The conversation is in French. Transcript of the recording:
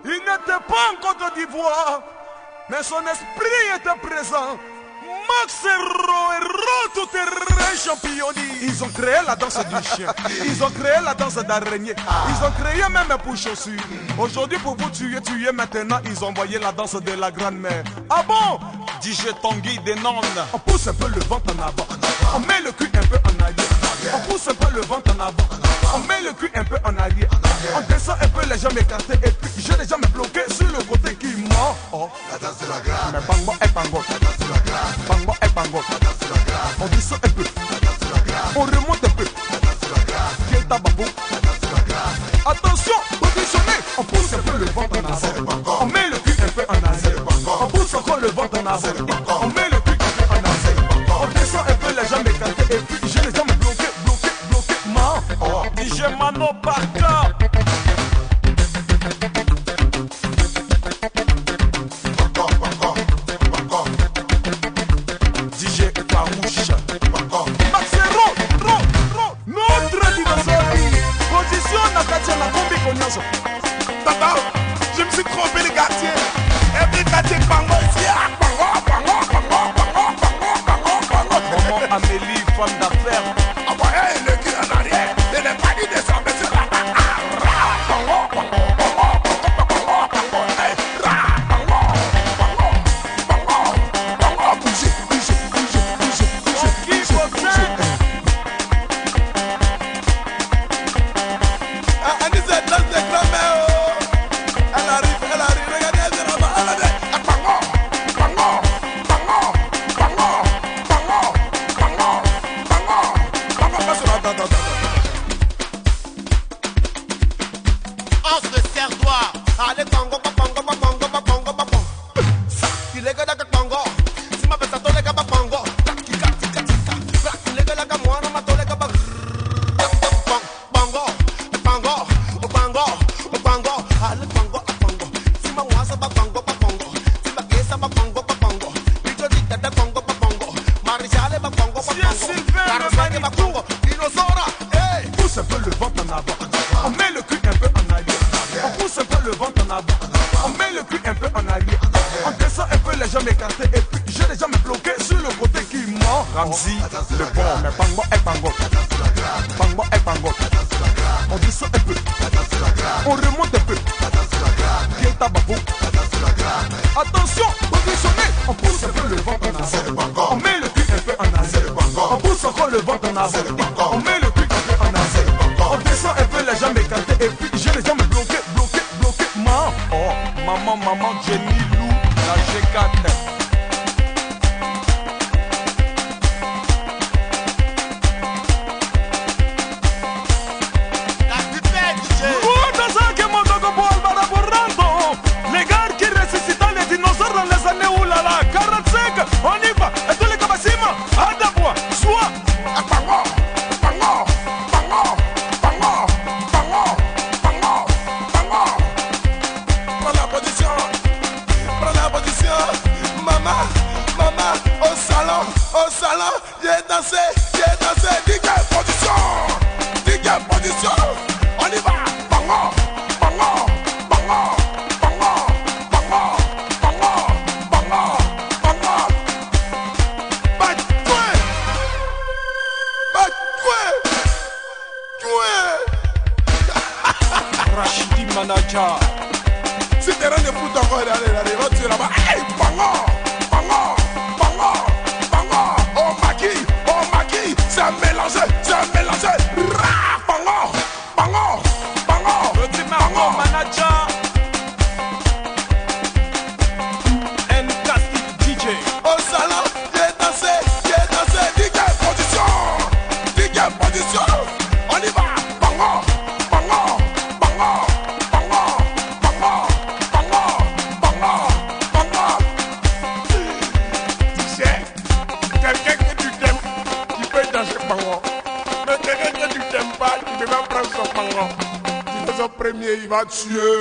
Il n'était pas en Côte d'Ivoire, mais son esprit était présent. Max Héros, tout est championni. Ils ont créé la danse du chien. Ils ont créé la danse d'araignée. Ils ont créé même pour chaussures. Aujourd'hui, pour vous tuer maintenant, ils ont envoyé la danse de la grand-mère. Ah bon? DJ Tanguy des Nantes. On pousse un peu le ventre en avant. On met le cul un peu en arrière. On pousse un peu le ventre en avant. On met le cul un peu en arrière. On descend un peu les jambes écartées. Et puis j'ai les jambes bloquées sur le côté qui ment. Oh, la danse de la grave. Mais bango et bango. La danse de la grave. Bango et bango. La danse de la grave. On descend un peu. La danse de la grave. On remonte un peu. La danse de la grave. Kieta babou. La danse de la grave. Attention, positionnez. On pousse un peu le ventre en avant. On met le cul un peu en arrière. On pousse encore le ventre en avant. On met le cul un peu en arrière. On descend un peu les jambes écartées. Et puis j'ai les jambes bloquées. Man. Oh. DJ Mano Barca. DJ Farouche. Max Héros. Notre dinosaure. Position Nakatia na combi cognazo. Tata, je me suis trompé les quartiers. Et puis quartier Bango ici. Maman Amélie, femme d'affaires. Ah ouais, le cul en arrière. Il n'est pas dit de s'en sur la Ramzi, le bon, mais bango et bango. Bango et bango. On descend un peu. On remonte un peu. Kieta babou. Attention, positionnez. On pousse un peu le ventre en avant. On met le cul un peu en arrière. On pousse encore le ventre en avant. On met le cul un peu en arrière. On descend un peu les jambes écartées. Et puis j'ai les jambes bloquées. Man. Oh, maman, Jenny Lou, la G4. Au salon, j'ai dansé, DJ position, on y va, bango, bango, bango, bango, bango, bango, bango, bango, batoué, Rachidi Manaja. Si t'es rendu fou encore, allez, va tuer là-bas, hey, bango, bango, bango, bango, oh maquille, c'est mélangé, ra, bango, bango, bango, Petit Margot Manaja. N-Castic DJ. au salon, j'ai dansé, DJ position, on y va, bango, bango, bango, bango, bango, bango, bango, bango. Tu sais, quelqu'un que tu t'aimes, tu peux danser bango. Mais quelqu'un que tu t'aimes pas, tu peux pas prendre son bango. Tu fais son premier, il va tuer.